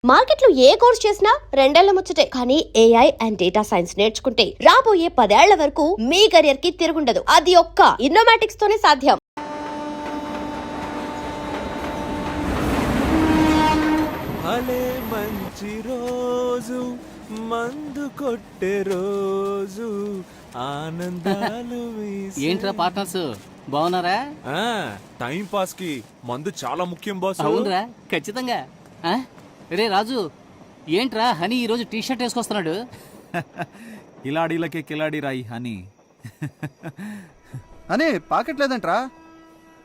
మార్కెట్లో ఏ కోర్స్ చేసినా రెండేళ్ల ముచ్చటే. కానీ ఏఐ అండ్ డేటా సైన్స్ నేర్చుకుంటే రాబోయే 10 ఏళ్ల వరకు మీ కెరియర్ కి తిరుగుండదు. అది ఒక్క ఇన్నోమాటిక్స్ తోనే సాధ్యం. భలే మంచి రోజు మందు కొట్టే రోజు ఆనందాలు ఏంట్రా పార్ట్నర్స్ బాగున్నారా? టైం పాస్ కి మందు చాలా ముఖ్యం బాస్. అవునరా, ఖచ్చితంగా. రే రాజు, ఏంట్రా హనీ ఈరోజు టీ షర్ట్ వేసుకొస్తున్నాడు? కిలాడీలకే కిలాడీ రాయి హనీ. అని పాకెట్ లేదంట్రా,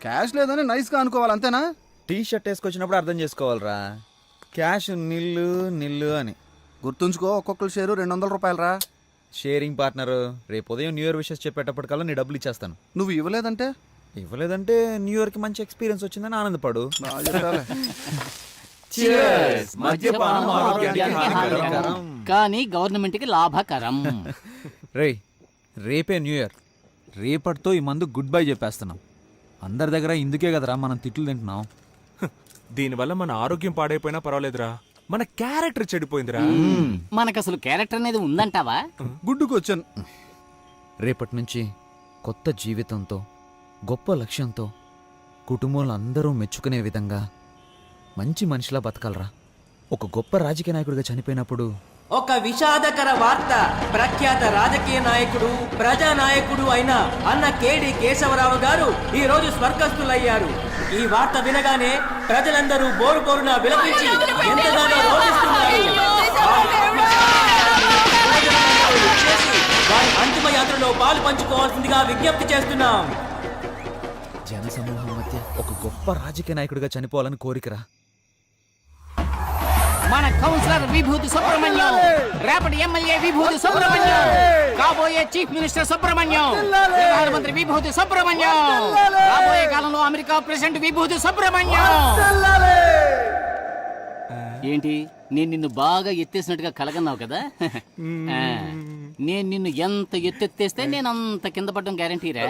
క్యాష్ లేదని నైస్గా అనుకోవాలి, అంతేనా? టీ షర్ట్ వేసుకొచ్చినప్పుడు అర్థం చేసుకోవాలరా, క్యాష్ నిల్లు నిల్లు అని. గుర్తుంచుకో, ఒక్కొక్కరు షేరు 200 రూపాయలరా. Sharing partner. రేపు ఉదయం న్యూ ఇయర్ విషెస్ చెప్పేటప్పటికల్లా నీ డబ్బులు ఇచ్చేస్తాను. నువ్వు ఇవ్వలేదంటే న్యూ ఇయర్కి మంచి ఎక్స్పీరియన్స్ వచ్చిందని ఆనందపడు. మద్యపానం ఆరోగ్యానికి హానికరం. కానీ గవర్నమెంట్ కి లాభకరం. రేపే న్యూ ఇయర్. రేపటితో ఈ మందు గుడ్ బై చెప్పేస్తున్నాం. అందరి దగ్గర ఇందుకే కదరా మనం తిట్లు తింటున్నాం. దీనివల్ల మన ఆరోగ్యం పాడైపోయినా పర్వాలేదురా, మన క్యారెక్టర్ చెడిపోయిందిరా. మనకు అసలు క్యారెక్టర్ అనేది ఉందంటావా? గుడ్డుకు వచ్చాను. రేపటి నుంచి కొత్త జీవితంతో, గొప్ప లక్ష్యంతో, కుటుంబంలో అందరూ మెచ్చుకునే విధంగా మంచి మనిషిలా బతకాలరా. ఒక గొప్ప రాజకీయ నాయకుడిగా చనిపోయినప్పుడు ఒక విషాదకర వార్త. ప్రఖ్యాత రాజకీయ నాయకుడు, ప్రజానాయకుడు అయిన అన్న కేడి కేశవరావు గారు ఈ రోజు స్వర్గస్థులయ్యారు. ఈ వార్త వినగానే ప్రజలందరూ బోరు బోరున విలపించి ఎంతగానో రోధిస్తున్నారు. వారి అంతిమ యాత్రలో పాలు పంచుకోవాల్సిందిగా విజ్ఞప్తి చేస్తున్నాం. జనసమూహం మధ్య ఒక గొప్ప రాజకీయ నాయకుడిగా చనిపోవాలని కోరికరా. మన కౌన్సిలర్ విభూతి సుబ్రహ్మణ్యం, రేపటి ఎమ్మెల్యే విభూతి సుబ్రహ్మణ్యం, కాబోయే చీఫ్ మినిస్టర్ సుబ్రహ్మణ్యం, ప్రధానమంత్రి విభూతి సుబ్రహ్మణ్యం, రాబోయే కాలంలో అమెరికా ప్రెసిడెంట్ విభూతి సుబ్రహ్మణ్యం. ఏంటి, నేను నిన్ను బాగా ఎత్తేసినట్టుగా కలగన్నావు కదా? నేను నిన్ను ఎంత ఎత్తెత్తేస్తే నేను అంత కింద పడడం గ్యారంటీరా.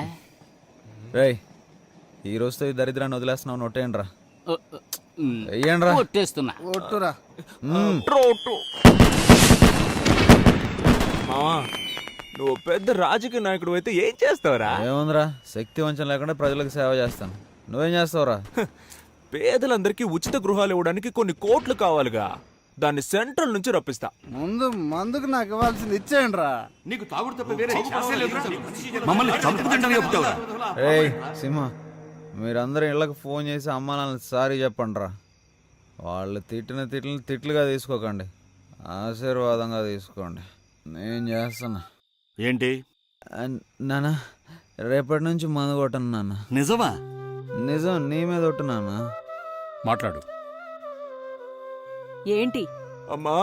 రేయ్, ఈ రోజుతో ఈ దరిద్రాన్ని వదిలేస్తున్నావు. నొట్టేయండిరా, వెయ్యండిరా. కొట్టేస్తున్నా. ఒట్టురా. మావా, నువ్వు పెద్ద రాజకీయ నాయకుడు అయితే ఏం చేస్తావురా? ఏముందిరా, శక్తి వంచన లేకుండా ప్రజలకు సేవ చేస్తాను. నువ్వేం చేస్తావురా? పేదలందరికీ ఉచిత గృహాలు ఇవ్వడానికి కొన్ని కోట్లు కావాలిగా, దాన్ని సెంట్రల్ నుంచి రప్పిస్తా. ముందు మందుకు నాకు ఇవ్వాల్సింది ఇచ్చేయండి రా. ఏయ్ సింహ, మీరందరూ ఇళ్ళకి ఫోన్ చేసి అమ్మ నాన్న సారీ చెప్పండి రా. వాళ్ళు తిట్టిన తిట్లుగా తీసుకోకండి, ఆశీర్వాదంగా తీసుకోండి. నేను చేస్తున్నా. ఏంటి నాన్న, రేపటి నుంచి మందు కొట్టను నాన్న. నిజమా? నిజం, నీ మీద ఒట్టు నాన్న. మాట్లాడు. ఏంటి? అమ్మా,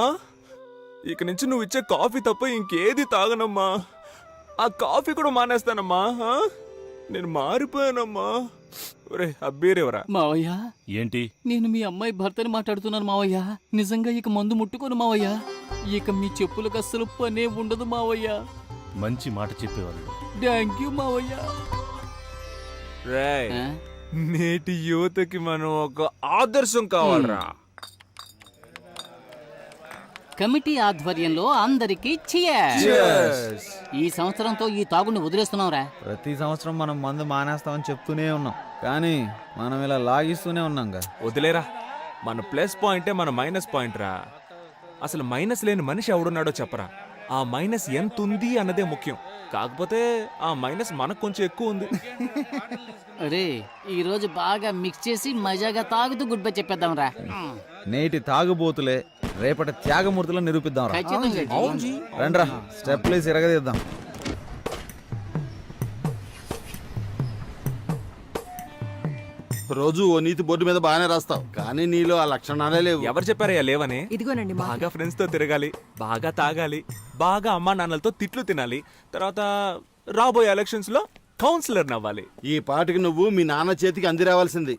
ఇక నుంచి నువ్వు ఇచ్చే కాఫీ తప్ప ఇంకేది తాగనమ్మా. ఆ కాఫీ కూడా మానేస్తానమ్మా. నేను మారిపోయానమ్మా. ఒరే అబ్బీరేవరా. మావయ్య, ఏంటి? నేను మీ అమ్మాయి భర్తని మాట్లాడుతున్నాను మావయ్య. నిజంగా ఇక మందు ముట్టుకోను మావయ్య. ఇక మీ చెప్పులకు అస్సలు పనే ఉండదు మావయ్య. మంచి మాట చెప్పేవాళ్ళు. థ్యాంక్ యూ మావయ్య. రేయ్, నేటి యువతకి మనం ఒక ఆదర్శం కావాలరా. కమిటీ ఆధ్వర్యంలో అందరికీ cheers. ఈ సంవత్సరంతో ఈ తాగుని వదిలేస్తున్నావురా. ప్రతి సంవత్సరం మనం మందు మానేస్తామని చెప్తూనే ఉన్నాం, కానీ మనం ఇలా లాగిస్తూనే ఉన్నాంగా. వదిలేరా, మన ప్లస్ పాయింటే మన మైనస్ పాయింట్ రా. అసలు మైనస్ లేని మనిషి ఎవడున్నాడో చెప్పరా. ఆ మైనస్ ఎంత ఉంది అన్నదే ముఖ్యం. కాకపోతే ఆ మైనస్ మనకు కొంచెం ఎక్కువ ఉంది. అరే, ఈ రోజు బాగా మిక్స్ చేసి మజాగా తాగుతూ గుడ్ బై చెప్పేద్దాం రా. నేటి తాగుబోతులే రేపటి త్యాగమూర్తులను నిరూపిద్దాం రా. రండ్రా, స్టెప్లు ఇరగదీద్దాం. రోజు ఓ నీతి బోర్డు మీద బాగానే రాస్తావు, కానీ నీలో ఆ లక్షణాలే లేవు. ఎవరు చెప్పారయ్యా లేవని? ఇదిగోనండి మా బాగా ఫ్రెండ్స్ తో తిరగాలి, బాగా తాగాలి, బాగా అమ్మా నాన్నలతో తిట్లు తినాలి, తర్వాత రాబోయే ఎలక్షన్స్ లో కౌన్సిలర్ నవ్వాలి. ఈ పాటికి నువ్వు మీ నాన్న చేతికి అంది రావాల్సింది.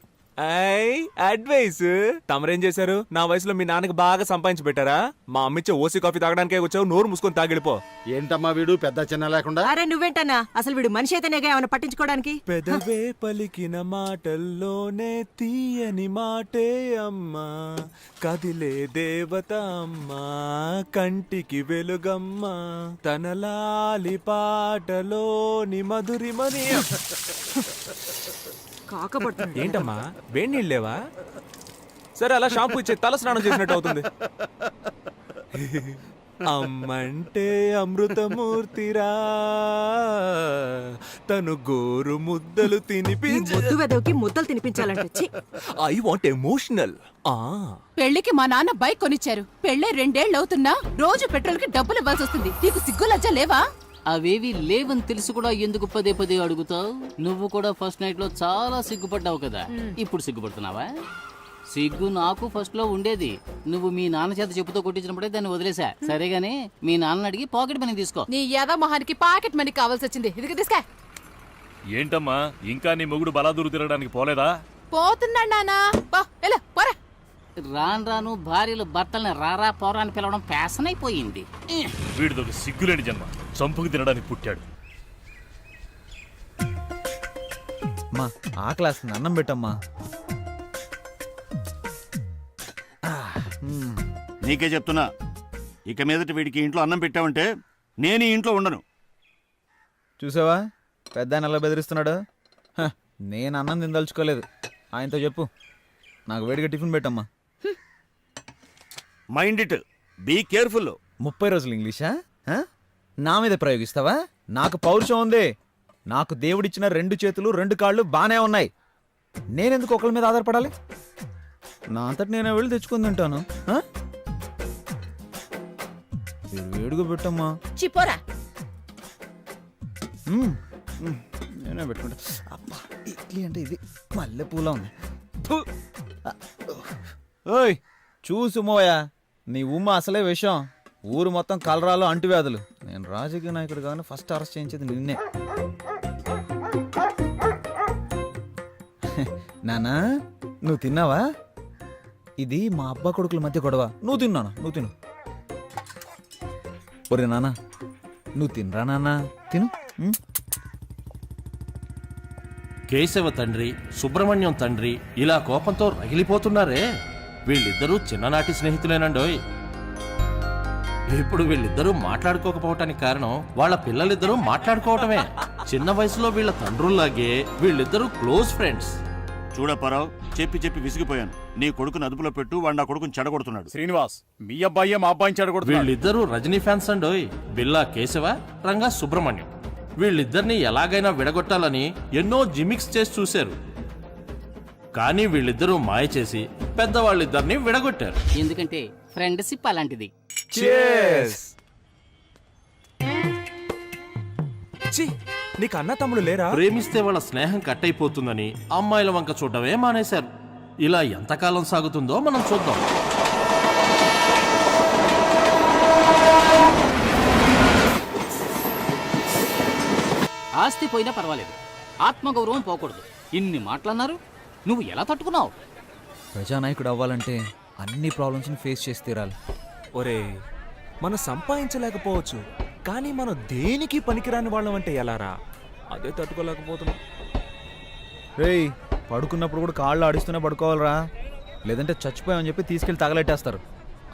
అడ్వైస్ తమరేం చేశారు? నా వయసులో మీ నాన్నకి బాగా సంపాదించి పెట్టారా? మా అమ్మిచ్చే ఓసీ కాఫీ తాగడానికే వచ్చావు, నోరు మూసుకొని తాగిడిపో. ఏంటమ్మా వీడు పెద్ద చిన్న లేకుండా? అరే నువ్వేంటన్నా, అసలు వీడు మనిషి అయితేనేగా ఏమైనా పట్టించుకోవడానికి? పెదవే పలికిన మాటల్లోనే తీయని మాటే అమ్మా, కదిలే దేవత అమ్మా, కంటికి వెలుగమ్మా, తన లాలి పాటలోని మధురిమని. కాకపడుతుంది. ఏంటమ్మా వేడి నీళ్ళు లేవా? సరే అలా షాంపూ ఇచ్చే తల స్నానం చేసినట్టు అవుతుంది. అమ్మంటే అమృతమూర్తిరా, తను గోరు ముద్దలు తినిపించు. ముద్దు వెదవికి ముద్దలు తినిపించాలంటే ఛీ. I want emotional. పెళ్లికి మా నాన్న బైక్ కొనిచ్చారు. పెళ్ళే 2 ఏళ్ళు అవుతున్నా రోజు పెట్రోల్ కి డబ్బులు ఇవ్వాల్సి వస్తుంది. నీకు సిగ్గు లజ్జ లేవా? అవేవి లేవని తెలిసి కూడా ఎందుకు పదే పదే అడుగుతావు? నువ్వు కూడా ఫస్ట్ నైట్ లో చాలా సిగ్గుపడ్డావు కదా, ఇప్పుడు సిగ్గుపడుతున్నావా? సిగ్గు నాకు ఫస్ట్ లో ఉండేది. నువ్వు మీ నాన్న చేత చెప్పుతో కొట్టించినప్పుడే దాన్ని వదిలేసా. సరేగాని మీ నాన్న అడిగి పాకెట్ మనీ తీసుకో. నీ యాద మొహానికి పాకెట్ మనీ కావాల్సి వచ్చింది. ఇదిగో తీసుకా. ఏంటమ్మా ఇంకా నీ మొగుడు బలాదూరు తిరగడానికి పోలేదా? పోతున్నాడు నానా. పోరా. రాను రాను భార్యలు భర్తల్ని రారా పోరా అని పిలవడం ఫ్యాషన్ అయిపోయింది. వీడిదొక సిగ్గులేని జన్మ, చంపుకు తినడానికి పుట్టాడు. అమ్మా ఆకలేస్తుంది, అన్నం పెట్టమ్మా. నీకే చెప్తున్నా, ఇక మీదట వీడికి ఇంట్లో అన్నం పెట్టావంటే నేను ఈ ఇంట్లో ఉండను. చూసావా పెద్ద ఆయన ఎలా బెదిరిస్తున్నాడు? హ, నేను అన్నం తినదలుచుకోలేదు. ఆయనతో చెప్పు నాకు వేడిగా టిఫిన్ పెట్టమ్మా. Mind it, be careful. 30 రోజులు ఇంగ్లీషా? హ? నా మీద ప్రయోగిస్తావా? నాకు పౌరుషం ఉంది. నాకు దేవుడిచ్చిన 2 చేతులు 2 కాళ్ళు బానే ఉన్నాయి. నేనెందుకు ఒకళ్ళ మీద ఆధారపడాలి? నా అంతటి నేను వెళ్ళి తెచ్చుకొని తింటాను. హ? వేడిగా పెట్టమ్మా. చిపోరా. నేనే పెట్టుకుంటా. అబ్బా ఇడ్లీ అంటే ఇది మల్లె పూల ఉంది. ఫు. ఓయ్ చూసు మోయా, నీ ఉమ్మ అసలే విషయం. ఊరు మొత్తం కలరాలు అంటువ్యాధులు. నేను రాజకీయ నాయకుడు కానీ ఫస్ట్ అరెస్ట్ చేయించేది నిన్నే. నానా నువ్వు తిన్నావా? ఇది మా అబ్బా కొడుకుల మధ్య గొడవ. నువ్వు తిన్నానా? నువ్వు తిను. ఒరే నాన్న నువ్వు తినరా నాన్న, తిను. కేశవ తండ్రి, సుబ్రహ్మణ్యం తండ్రి ఇలా కోపంతో రగిలిపోతున్నారే. వీళ్ళిద్దరూ చిన్ననాటి స్నేహితులేనండోయ్. ఇప్పుడు వీళ్ళిద్దరూ మాట్లాడుకోకపోవటానికి కారణం వాళ్ళ పిల్లలిద్దరూ మాట్లాడుకోవటమే. చిన్న వయసులో వీళ్ళ తండ్రుల్లాగే వీళ్ళిద్దరూ క్లోజ్ ఫ్రెండ్స్. చూడప్పారావు, చెప్పి చెప్పి విసిగిపోయాను. నీ కొడుకుని అదుపులో పెట్టు, వాడు నా కొడుకుని చెడగొడుతున్నాడు. శ్రీనివాస్, మీ అబ్బాయి మా అబ్బాయిని చెడగొడుతున్నాడు. వీళ్ళిద్దరూ రజనీ ఫ్యాన్స్ అండోయ్. బిల్లా కేశవ, రంగా సుబ్రహ్మణ్యం. వీళ్ళిద్దరిని ఎలాగైనా విడగొట్టాలని ఎన్నో జిమిక్స్ చేసి చూశారు. కానీ వీళ్ళిద్దరూ మాయ చేసి పెద్దవాళ్ళిద్దరిని విడగొట్టారు. ఎందుకంటే ఫ్రెండ్షిప్ అలాంటిది. నీకు అన్న తమ్ముడు లేరా? ప్రేమిస్తే వాళ్ళ స్నేహం కట్ అయిపోతుందని అమ్మాయిల వంక చూడటమే మానేశారు. ఇలా ఎంతకాలం సాగుతుందో మనం చూద్దాం. ఆస్తి పోయినా పర్వాలేదు, ఆత్మగౌరవం పోకూడదు. ఇన్ని మాటలన్నారు, నువ్వు ఎలా తట్టుకున్నావు? ప్రజానాయకుడు అవ్వాలంటే అన్ని ప్రాబ్లమ్స్ని ఫేస్ చేసి తీరాలి. ఒరే మనం సంపాదించలేకపోవచ్చు, కానీ మనం దేనికి పనికిరాని వాళ్ళం అంటే ఎలారా? అదే తట్టుకోలేకపోతున్నాం. రేయ్ పడుకున్నప్పుడు కూడా కాళ్ళు ఆడిస్తూనే పడుకోవాలరా, లేదంటే చచ్చిపోయామని చెప్పి తీసుకెళ్ళి తగలెట్టేస్తారు.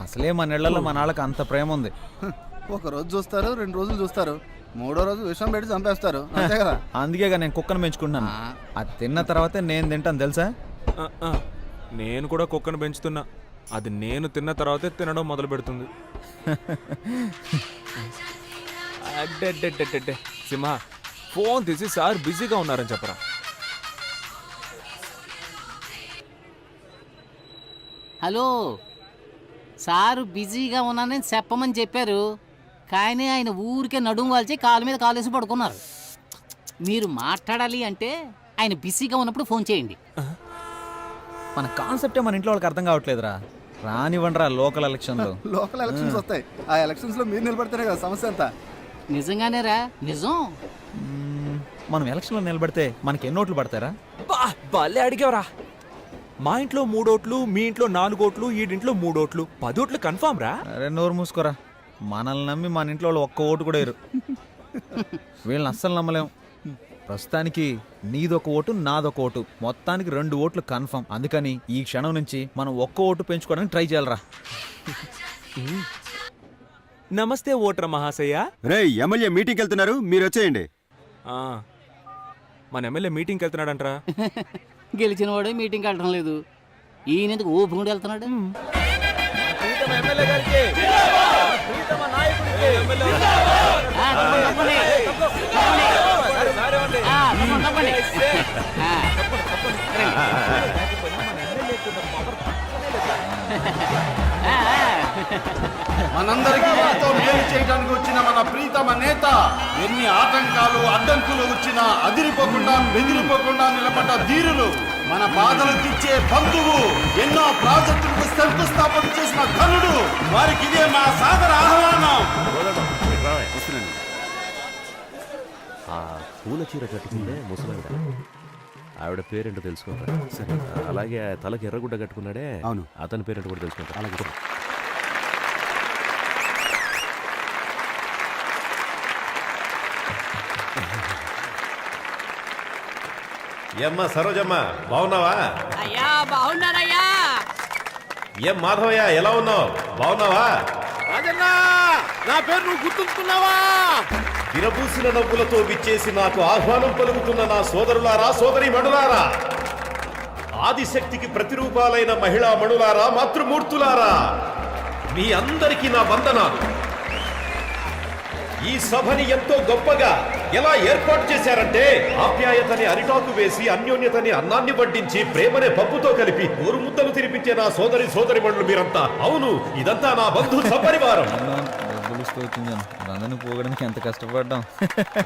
అసలే మన ఇళ్లలో మన వాళ్ళకి అంత ప్రేమ ఉంది. ఒక రోజు చూస్తారు, 2 రోజులు చూస్తారు, 3వ రోజు విషం పెట్టి చంపేస్తారు, అంతే కదా. అందుకేగా నేను కుక్కను పెంచుకుంటున్నాను. అది తిన్న తర్వాతే నేను తింటాను తెలుసా. నేను కూడా కుక్కను పెంచుతున్నా. అది నేను తిన్న తర్వాతే తినడం మొదలు పెడుతుంది. అడ్డెడ్డెడ్డెడ్డెడ్డె. సింహ ఫోన్ తీసి సార్ బిజీగా ఉన్నారని చెప్పరా. హలో సారు బిజీగా ఉన్నానని చెప్పమని చెప్పారు, కానీ ఆయన ఊరికే నడుము వాల్చి కాలు మీద కాలేసి పడుకున్నారు. మీరు మాట్లాడాలి అంటే ఆయన బిజీగా ఉన్నప్పుడు ఫోన్ చేయండి. మన కాన్సెప్టే మన ఇంట్లో వాళ్ళకి అర్థం కావట్లేదురా. రానివ్వండిరా లోకల్ ఎలక్షన్లు. లోకల్ ఎలక్షన్స్ వస్తాయి, ఆ ఎలక్షన్స్ లో మీరు నిలబడితేనే కదా సమస్య అంతా. నిజంగానేరా, నిజం. మనం ఎలక్షన్లో నిలబడితే మనకి ఎన్ని ఓట్లు పడతారా? భలే అడిగావరా. మా ఇంట్లో 3 ఓట్లు, మీ ఇంట్లో 4 ఓట్లు, ఈడింట్లో 3 ఓట్లు, 10 ఓట్లు కన్ఫామ్ రా. అరే నోరు మూసుకోరా, మనల్ని నమ్మి మన ఇంట్లో వాళ్ళు ఒక్క ఓటు కూడా వేరు. వీళ్ళని అస్సలు నమ్మలేం. ప్రస్తుతానికి నీదొక ఓటు, నాదొక ఓటు, మొత్తానికి 2 ఓట్లు కన్ఫర్మ్. అందుకని ఈ క్షణం నుంచి మనం ఒక్క ఓటు పెంచుకోవడానికి ట్రై చేయాలరా. నమస్తే ఓటర్ మహాశయ. రే ఎమ్మెల్యే మీటింగ్కి వెళ్తున్నారు, మీరు వచ్చేయండి. ఆ, మన ఎమ్మెల్యే మీటింగ్కి వెళ్తున్నాడంట్రా. గెలిచిన వాడే మీటింగ్కి వెళ్ళడం లేదు, ఈయన ఎందుకు ఊపుకుంటూ వెళ్తున్నాడు? మనందరికీ ఎంతో మేలు చేయడానికి వచ్చిన మన ప్రీతమ నేత ఎన్ని ఆటంకాలు అడ్డంకులు వచ్చినా అదిరిపోకుండా బెదిరిపోకుండా నిలబడ్డ ధీరులు, మన బాధలు తీర్చే బంధువు, ఎన్నో ప్రాజెక్టులకు శంకుస్థాపన చేసిన ఘనుడు, వారికి ఇదే మా సాదర ఆహ్వానం. ఆ పూల చీర కట్టుకుంటే ముసలావిడ, ఆవిడ పేరేంటో తెలుసుకుంటా. సరే, అలాగే తలకి ఎర్రగుడ్డ కట్టుకున్నాడే, అవును, అతని పేరేంటో కూడా తెలుసుకుంటా. అలాగే ఏమ్మా సరోజమ్మ, బాగున్నావా? అయ్యా బాగున్నారయ్యా. ఏం మాధవయ్య, ఎలా ఉన్నావు? బాగున్నావా? నా పేరు నువ్వు గుర్తుంచుకున్నావా? విరబూసిన నవ్వులతో విచ్చేసి నాకు ఆహ్వానం పలుకుతున్న నా సోదరులారా, సోదరి మణులారా, ఆదిశక్తికి ప్రతిరూపాలైన మహిళా మణులారా, మాతృమూర్తులారా, మీ అందరికీ నా వందనాలు. ఈ సభని ఎంతో గొప్పగా ఎలా ఏర్పాటు చేశారంటే, ఆప్యాయతని అరిటాకు వేసి, అన్యోన్యతని అన్నాన్ని వడ్డించి, ప్రేమనే పప్పుతో కలిపి ఊరు ముద్దలు తినిపించే నా సోదరి సోదరి మణులు మీరంతా. అవును, ఇదంతా నా బంధు సపరివారం. అందరిని పోగడానికి ఎంత కష్టపడ్డాం.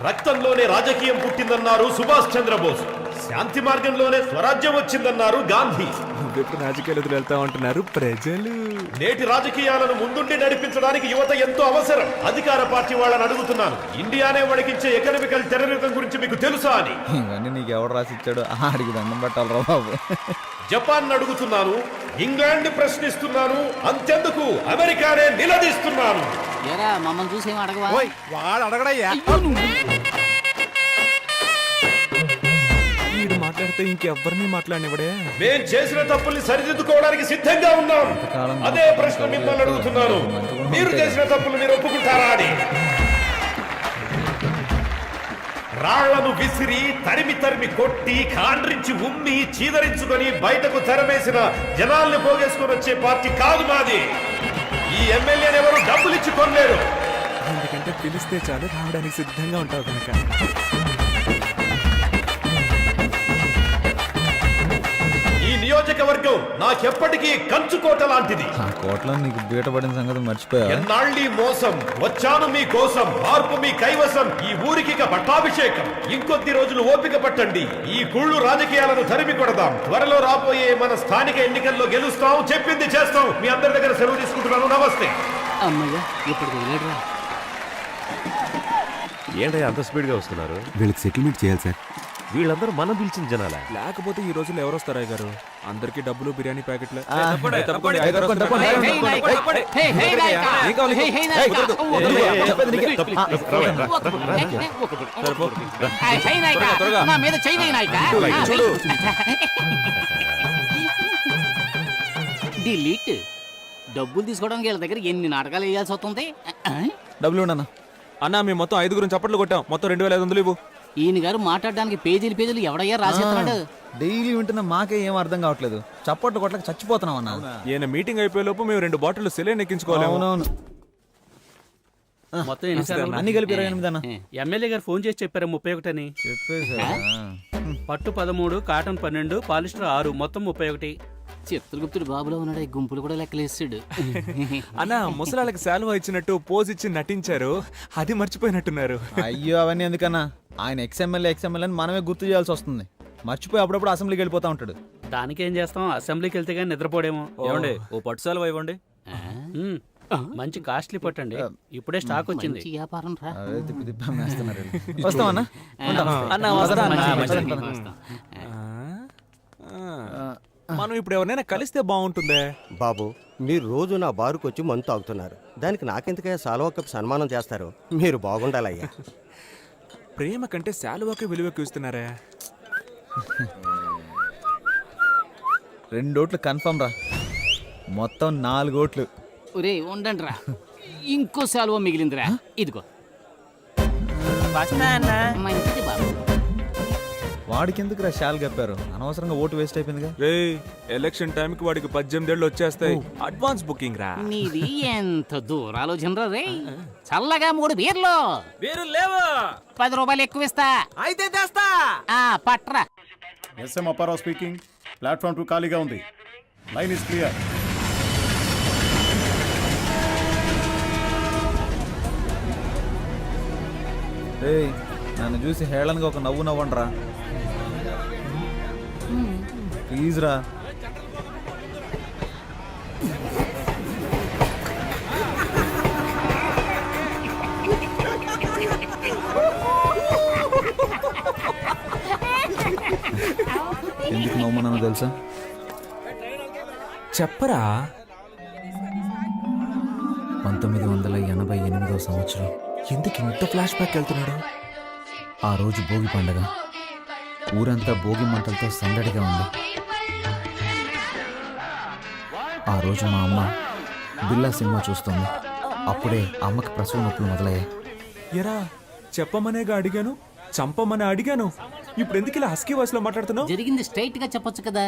రక్తంలోనే రాజకీయం పుట్టిందన్నారు సుభాష్ చంద్రబోస్, శాంతి మార్గంలోనే స్వరాజ్యం వచ్చిందన్నారు గాంధీ. నువ్వెప్పుడు రాజకీయాలు వెళ్తా ఉంటున్నారు ప్రజలు. నేటి రాజకీయాలను ముందుండి నడిపించడానికి యువత ఎంతో అవసరం. అధికార పార్టీ వాళ్ళని అడుగుతున్నాను, ఇండియానే వణికించే ఎకనామికల్ టెర్రరిజం గురించి మీకు తెలుసా అని. ఇవన్నీ నీకు ఎవడు రాసిచ్చాడు? ఆడికి దండం పెట్టాలరా బాబు. జపాన్ అడుగుతున్నాను, ఇంగ్లాండ్ ప్రశ్నిస్తున్నాను, అంతెందుకు అమెరికానే నిలదీస్తున్నాను. ఏరా మమ్మల్ని చూసి ఏం అడగవా? వాడు అడగడయ్యా. వీడు మాట్లాడితే ఇంకెవ్వరిని మాట్లాడినవడే. మేం చేసిన తప్పుల్ని సరిదిద్దుకోవడానికి సిద్ధంగా ఉన్నాం. అదే ప్రశ్న మిమ్మల్ని అడుగుతున్నాను, మీరు చేసిన తప్పులు మీరు ఒప్పుకుంటారా అని. రాళ్లను విసిరి తరిమి తరిమి కొట్టి కాండ్రించి ఉమ్మి చీదరించుకొని బయటకు తెరమేసిన జనాల్ని పోగేసుకొని వచ్చే పార్టీ కాదు మాది. ఈ ఎమ్మెల్యేని ఎవరు డబ్బులు ఇచ్చి కొనలేరు. ఎందుకంటే పిలిస్తే చాలు రావడానికి సిద్ధంగా ఉంటావు కనుక. ఈ నియోజకవర్గం నాకెప్పటికీ కంచుకోట లాంటిది. ఆ కోట్లో నీకు బీటపడిన సంగతి మర్చిపోయా. ఎన్నాళ్ళీ మోసం, వచ్చాను మీ కోసం, మార్పు మీ కైవసం, ఈ ఊరికి పట్టాభిషేకం. ఇంకొద్ది రోజులు ఓపిక పట్టండి, ఈ కుళ్ళు రాజకీయాలను తరిమి కొడదాం. త్వరలో రాబోయే మన స్థానిక ఎన్నికల్లో గెలుస్తాం, చెప్పింది చేస్తాం. మీ అందరి దగ్గర సెలవు తీసుకుంటున్నాను. నమస్తే. అమ్మయ్య, ఇప్పుడు వదిలేడురా. ఏంటయ్యా అంత స్పీడ్గా వస్తున్నారు? వీళ్ళకి సెటిల్మెంట్ చేయాలి సార్. వీళ్ళందరూ మనం పిలిచిన జనాలా? లేకపోతే ఈ రోజుల్లో ఎవరు వస్తారాయ్ గారు? అందరికి డబ్బులు బిర్యానీ ప్యాకెట్లు. హే, హే నాయకా. హే, హే నాయకా. హే నాయకా, నా మీద చెయ్యి వేయి నాయకా. డిలీట్. డబ్బులు తీసుకోవడానికి వీళ్ళ దగ్గర ఎన్ని నాటకాలు వేయాల్సి వస్తుంది. డబ్బులు ఉండన్నా. అన్నా మేము మొత్తం 5 చప్పట్లు కొట్టాం. మొత్తం 2500 ఇవ్వు. ఈయన గారు మాట్లాడడానికి పేజీలు పేజీలు ఎవడయ్యా రాసేస్తున్నాడు? డైలీ వింటున్న మాకే ఏం అర్థం కావట్లేదు. చప్పట్లు కొట్లకి చచ్చిపోతున్నాం అన్న. ఈయన మీటింగ్ అయిపోయే లోపు మేము 2 బాటిల్ సెలైన్ ఎక్కించుకోవాలి. అవునవును. మొత్తం అన్ని కలిపి 28 అన్న. ఎమ్మెల్యే గారు ఫోన్ చేసి చెప్పారు 31 అని. చెప్పేసా? పట్టు 13, కాటన్ 12, పాలిస్టర్ 6, మొత్తం 31. చిత్రగుప్తుడు బాబులో ఉన్నాడు, ఈ గుంపులు కూడా లెక్కలేస్తాడు. అన్న ముసలాళ్ళకి శాలువా ఇచ్చినట్టు పోజ్ ఇచ్చి నటించారు, అది మర్చిపోయినట్టున్నారు. అయ్యో అవన్నీ ఎందుకన్నా, ఆయన ఎక్స్ఎమ్మెల్యే అని మనమే గుర్తు చేయాల్సి వస్తుంది. మర్చిపోయి అప్పుడప్పుడు అసెంబ్లీకి వెళ్ళిపోతా ఉంటాడు. దానికేం చేస్తాం, అసెంబ్లీకి వెళ్తే కానీ నిద్రపోడేమో. ఏమండి ఓ పట్టు శాలువా ఇవ్వండి. మంచి కాస్ట్లీ పట్టండి, ఇప్పుడే స్టాక్ వచ్చింది. వ్యాపారం రా. అదే తిప్పి తిప్పి అమ్మేస్తున్నారు. వస్తామన్నా. మనం ఇప్పుడు ఎవరినైనా కలిస్తే బాగుంటుందే. బాబు మీరు రోజు నా బారుకు వచ్చి మందు తాగుతున్నారు, దానికి నాకెందుకయ్యా సాల్వా కప్ సన్మానం చేస్తారు? మీరు బాగుండాలయ్యా. ప్రేమ కంటే శాలువాకే విలువకు ఇస్తున్నారే. 2 ఓట్లు కన్ఫర్మ్ రా, మొత్తం 4 ఓట్లు. ఒరే ఉండండి రా, ఇంకో సెలవు మిగిలిందిరా, ఇదిగో. మంచిది బాబు. వాడికి ఎందుకు రా షాల్ కప్పారు? అనవసరంగా ఓటు వేస్ట్ అయిపోయిందిగా. రే ఎలక్షన్ టైంకి వాడికి 18 ఏళ్ళు వచ్చేస్తాయి. అడ్వాన్స్ బుకింగ్ రా. నీది ఎంత దూరాలోచనరా రే. చల్లగా 3 బీర్లు. వేరు లేవా? 10 రూపాయలు ఎక్కువ ఇస్తా. అయితే తెస్తా. పట్రా. S M Apparao speaking. ప్లాట్ఫామ్ 2 ఖాళీగా ఉంది. Line is clear. ఏయ్, నన్ను చూసి హేళనగా ఒక నవ్వు నవ్వండి రా ప్లీజ్ రా. ఎందుకు నవ్వుమన్నానో తెలుసా? చెప్పరా. 1988వ సంవత్సరం. ఎందుకు ఇంత ఫ్లాష్ బ్యాక్ వెళ్తున్నాడు? ఆ రోజు భోగి పండగ. ఊరంతా భోగి మంటలతో సందడిగా ఉంది. ఆ రోజు మా అమ్మ బిల్లా సినిమా చూస్తుంది. అప్పుడే అమ్మకి ప్రసవ నొప్పులు మొదలయ్యాయి. ఎరా చెప్పమనేగా అడిగాను, చంపమని అడిగాను. ఇప్పుడు ఎందుకు ఇలా హస్కీ వాయిస్ లో మాట్లాడుతున్నావు? జరిగింది స్ట్రైట్ గా చెప్పొచ్చు కదా.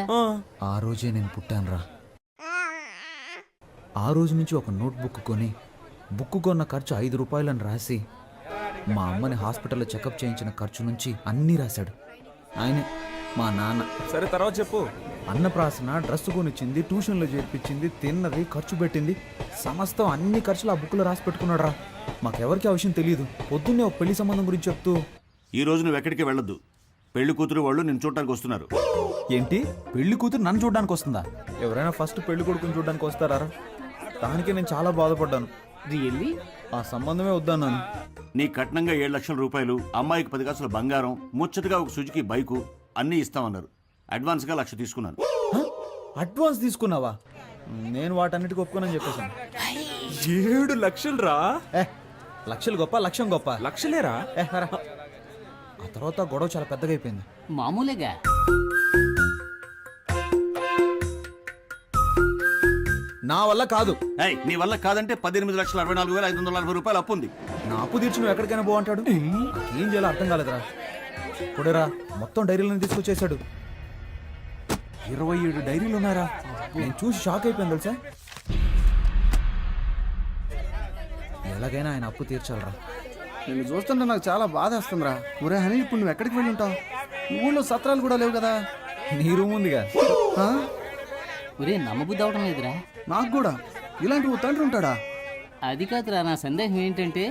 ఆ రోజే నేను పుట్టాను రా. ఆ రోజు నుంచి ఒక నోట్ బుక్ కొని, బుక్ కొన్న ఖర్చు 5 రూపాయలని రాసి, మా అమ్మని హాస్పిటల్లో చెకప్ చేయించిన ఖర్చు నుంచి అన్నీ రాశాడు ఆయనే, మా నాన్న. సరే తర్వాత చెప్పు. అన్నప్రాసన, డ్రెస్ కొనిచ్చింది, ట్యూషన్లో చేర్పించింది, తిన్నది, ఖర్చు పెట్టింది, సమస్తం అన్ని ఖర్చులు ఆ బుక్లో రాసి పెట్టుకున్నాడు రా. మాకెవరికి ఆ విషయం తెలియదు. పొద్దున్నే ఒక పెళ్లి సంబంధం గురించి చెప్తూ, ఈ రోజు నువ్వు ఎక్కడికి వెళ్ళొద్దు, పెళ్లి కూతురు వాళ్ళు నిన్ను చూడటానికి వస్తున్నారు. ఏంటి పెళ్లి కూతురు నన్ను చూడడానికి వస్తుందా? ఎవరైనా ఫస్ట్ పెళ్లి కొడుకుని చూడడానికి వస్తారా? దానికే నేను చాలా బాధపడ్డాను. రియల్లీ? ఆ సంబంధమే వద్దన్నాను. నీ కట్నంగా 7 లక్షల రూపాయలు, అమ్మాయికి 10 కాసుల బంగారం, ముచ్చటగా ఒక సుజుకి బైకు అన్నీ ఇస్తామన్నారు. అడ్వాన్స్గా 1,00,000 తీసుకున్నాను. అడ్వాన్స్ తీసుకున్నావా? నేను వాటన్నిటికి ఒప్పుకోనని చెప్పేశాను. 7 లక్షలు రా. లక్షలు గొప్ప, లక్ష్యం గొప్ప. లక్షలేరా? ఆ తర్వాత గొడవ చాలా పెద్దగా అయిపోయింది. మామూలుగా నా వల్ల కాదు. నీ వల్ల కాదంటే 18,64,540 రూపాయలు అప్పు ఉంది. నా అప్పు తీర్చి నువ్వు ఎక్కడికైనా బాగుంటాడు. ఏం చేయాలో అర్థం కాలేదురా. కొడేరా మొత్తం డైరీలను తీసుకొచ్చేసాడు. 27 డైరీలు ఉన్నారా? నేను చూసి షాక్ అయిపోయాను తెలుసా. ఎలాగైనా ఆయన అప్పు తీర్చాలరా. నేను చూస్తుంటే నాకు చాలా బాధ వస్తుందిరా. ఒరే హనీ, ఇప్పుడు నువ్వు ఎక్కడికి వెళ్ళి ఉంటావు? ఊళ్ళో సత్రాలు కూడా లేవు కదా. నీ రూమ్ ఉందిగా. ఒరే నమ్మబుద్ధి అవడం లేదురా. నాకు కూడా ఇలాంటి ఓ తండ్రి ఉంటాడా? అది కాదురా, నా సందేహం ఏంటంటే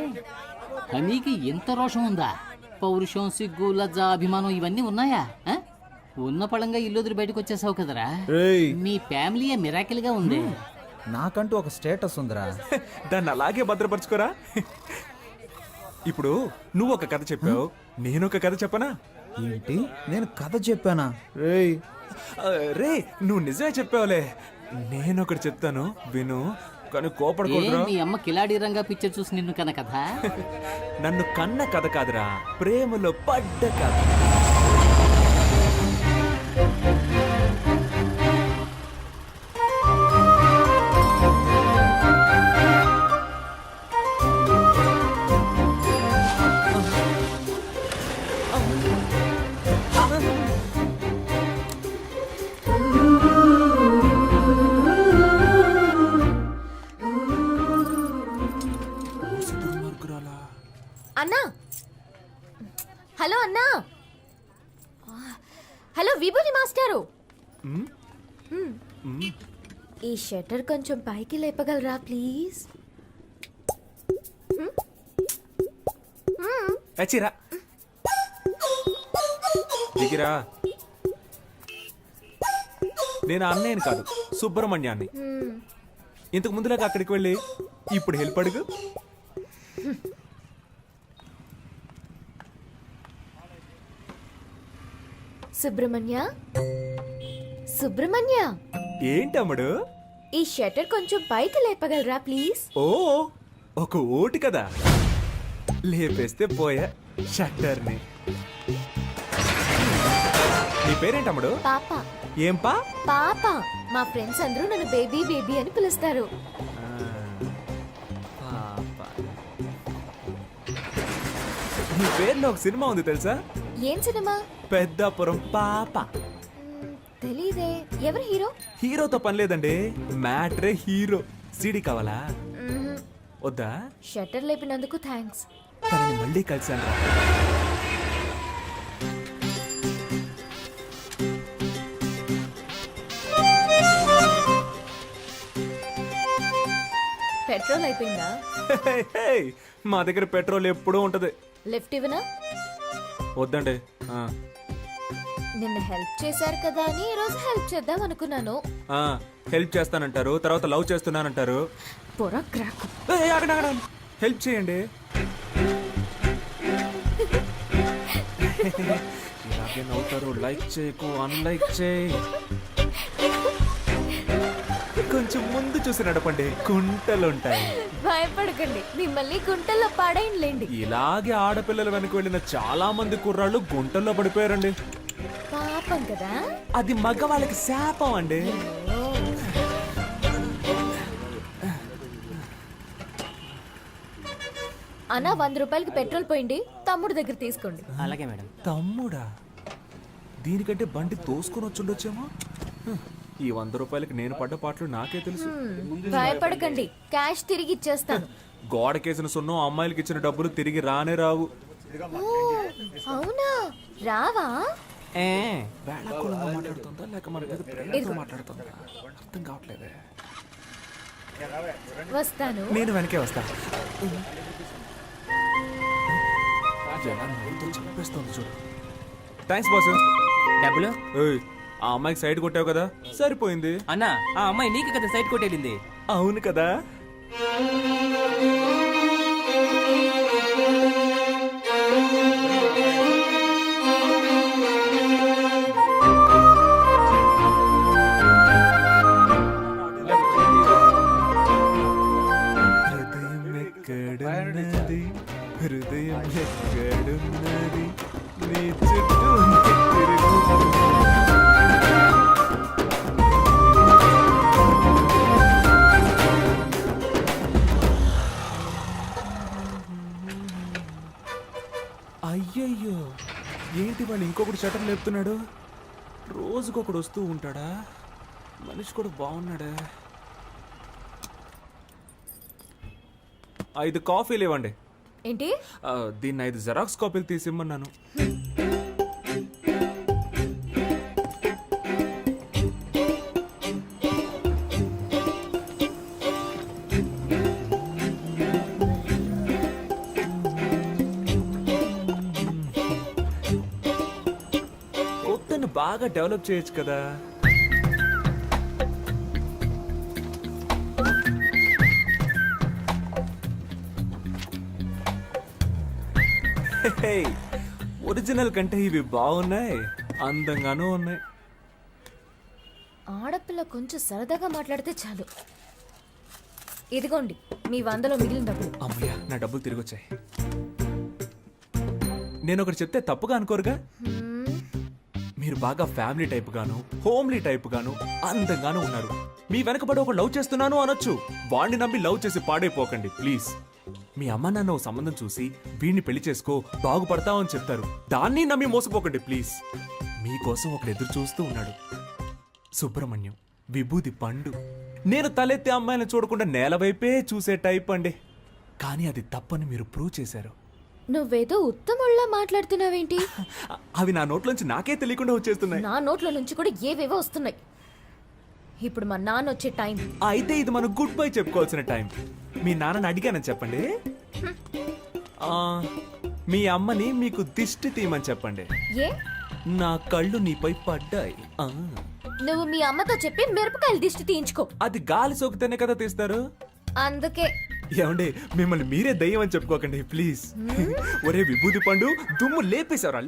హనీకి ఎంత రోషం ఉందా? పౌరుషం, సిగ్గు, లజ్జ, అభిమానం ఇవన్నీ ఉన్నాయా? ఉన్న పళంగా ఇల్లు వదిలి బయటకు వచ్చేసావు కదరా. మీ ఫ్యామిలీ మిరాకిల్ గా ఉంది. నాకంటూ ఒక స్టేటస్ ఉందిరా. దాన్ని అలాగే భద్రపరచుకోరా. ఇప్పుడు నువ్వు ఒక కథ చెప్పావు, నేను ఒక కథ చెప్పనా? ఏంటి, నేను కథ చెప్పానా? రే నువ్వు నిజమే చెప్పావులే. నేను ఒకటి చెప్తాను విను, కానీ కోపడకూడదు. మీ అమ్మ కిలాడి రంగా పిక్చర్ చూసి నిన్ను కన్న కథ. నన్ను కన్న కథ కాదురా, ప్రేమలో పడ్డ కథ. అన్నా, హలో అన్నా. హలో విభూతి మాస్టారు, ఈ షట్టర్ కొంచెం పైకి లేపగలరా ప్లీజ్? చిరా దిగిరా. నేను అన్నయ్యని కాదు, సుబ్రహ్మణ్యాన్ని. ఇంతకు ముందులాగా అక్కడికి వెళ్ళి ఇప్పుడు హెల్ప్ అడుగు. సుబ్రహ్మణ్య, సుబ్రహ్మణ్య, ఏంటమ్ముడు? ఈ షట్టర్ కొంచెం పైకి లేపగలరా ప్లీజ్? ఓ ఒక ఓటు కదా, లేపేస్తే పోయా షట్టర్ని. నీ పేరేంటమ్ముడు? పాప. ఏం పా? పాప. మా ఫ్రెండ్స్ అందరూ నన్ను బేబీ బేబీ అని పిలుస్తారు. నీ పేరులో ఒక సినిమా ఉంది తెలుసా? ఏం సినిమా? పెద్దాపురం పాప. తెలీదే. ఎవరు హీరో? హీరోతో పని లేదండి, మ్యాట్రే హీరో. సీడీ కావాలా? వద్దా? షట్టర్ లేపినందుకు థ్యాంక్స్. తనని మళ్ళీ కలిసాను. పెట్రోల్ అయిపోయిందా? మా దగ్గర పెట్రోల్ ఎప్పుడూ ఉంటది. లిఫ్ట్ ఇవ్వనా? వద్దండి. నిన్న హెల్ప్ చేశారు కదా అని ఈ రోజు హెల్ప్ చేద్దాం అనుకున్నాను. హెల్ప్ చేస్తానంటారు, తర్వాత లవ్ చేస్తున్నానంటారు. పొర క్రాక్. హెల్ప్ చేయండి. ఇలాగే నవ్వుతారు. లైక్ చేయకు, అన్లైక్ చేయి. కొంచెం ముందు చూసి నడపండి, కుంటలుంటాయి. భయపడకండి, మిమ్మల్ని గుంటల్లో పడేయండి. ఇలాగే ఆడపిల్లల వెనక వెళ్ళిన చాలా మంది కుర్రాళ్ళు గుంటల్లో పడిపోయారండి. పాపం కదా. అది మగవాళ్ళకి శాపం అండి. అన్నా 100 రూపాయలకి పెట్రోల్ పోయింది, తమ్ముడు దగ్గర తీసుకోండి. అలాగే మేడం. తమ్ముడా? దీనికంటే బండి తోసుకొని వచ్చుండొచ్చేమో. ఈ 100 రూపాయలకి నేను పడ్డ పాటలు నాకే తెలుసు. భయపడకండి, క్యాష్ తిరిగి ఇచ్చేస్తాను. గోడకేసిన సున్నం అమ్మాయిలకి ఇచ్చిన డబ్బులు తిరిగి రానే రావు. అవునా? రావా? వేళాకోళంగా మాట్లాడుతుందా లేక మన మీద ప్రేమతో మాట్లాడుతుందా అర్థం కావట్లేదే. వస్తాను. నేను వెనకే వస్తా. ఎలా నవ్వుతో చంపేస్తుంది చూడు. Thanks boss. డబ్బులు? ఆ అమ్మాయికి సైడ్ కొట్టావు కదా, సరిపోయింది. అన్నా, ఆ అమ్మాయి నీకు కదా సైడ్ కొట్టేళ్ళింది. అవును కదా. హృదయం ఎక్కడున్నది, నీ చుట్టూ అయ్యయ్యో, ఏంటి వాళ్ళు ఇంకొకటి షటర్ లేపుతున్నాడు? రోజుకొకడు వస్తూ ఉంటాడా? మనిషి కూడా బాగున్నాడా? 5 కాఫీలు ఇవ్వండి. ఏంటి? దీన్ని 5 జెరాక్స్ కాపీలు తీసిమ్మన్నాను. కొత్తను బాగా డెవలప్ చేయొచ్చు కదా. ఒరిజినల్ కంటే ఇవి బాగున్నాయి, అందంగానూ ఉన్నాయి. ఆడపిల్ల కొంచెం సరదాగా మాట్లాడితే చాలు. ఇదిగోండి మీ 100లో మిగిలిన డబ్బులు. అమ్మయ్య, నా డబ్బులు తిరిగి వచ్చాయి. నేను ఒకటి చెప్తే తప్పుగా అనుకోరుగా? మీరు బాగా ఫ్యామిలీ టైప్ గాను, హోమ్లీ టైప్ గాను, అందంగానూ ఉన్నారు. మీ వెనకబడి ఒక లవ్ చేస్తున్నాను అనొచ్చు. వాడిని నమ్మి లవ్ చేసి పాడైపోకండి ప్లీజ్. మీ అమ్మ నాన్న ఓ సంబంధం చూసి వీడిని పెళ్లి చేసుకో బాగుపడతావు అని చెప్తారు. దాన్ని నమ్మి మోసపోకండి ప్లీజ్. మీకోసం ఒకడు ఎదురు చూస్తూ ఉన్నాడు. సుబ్రహ్మణ్యం, విభూది పండు. నేను తలెత్తే అమ్మాయిని చూడకుండా నేల వైపే చూసే టైప్ అండి. కానీ అది తప్పని మీరు ప్రూవ్ చేశారు. నువ్వేదో ఉత్తముళ్ళ మాట్లాడుతున్నావేంటి? అవి నా నోట్లోంచి నాకే తెలియకుండా వచ్చేస్తున్నాయి. నా నోట్ల నుంచి కూడా ఏవేవో వస్తున్నాయి. ఇప్పుడు మా నాన్న వచ్చే టైం. అయితే ఇది మనం గుడ్ బై చెప్పుకోవాల్సిన టైం. మీ నాన్నని అడిగానని చెప్పండి. మీ అమ్మని మీకు దిష్టి తీయమని చెప్పండి. ఏ? నా కళ్ళు నీపై పడ్డాయి. నువ్వు మీ అమ్మతో చెప్పి మిరపకాయలు దిష్టి తీయించుకో. అది గాలి సోకితేనే కదా తీస్తారు. అందుకే ఏమండి, మిమ్మల్ని మీరే దయ్యం అని చెప్పుకోకండి ప్లీజ్. ఒరే విభూతి పండు, దుమ్ము లేపేశారా?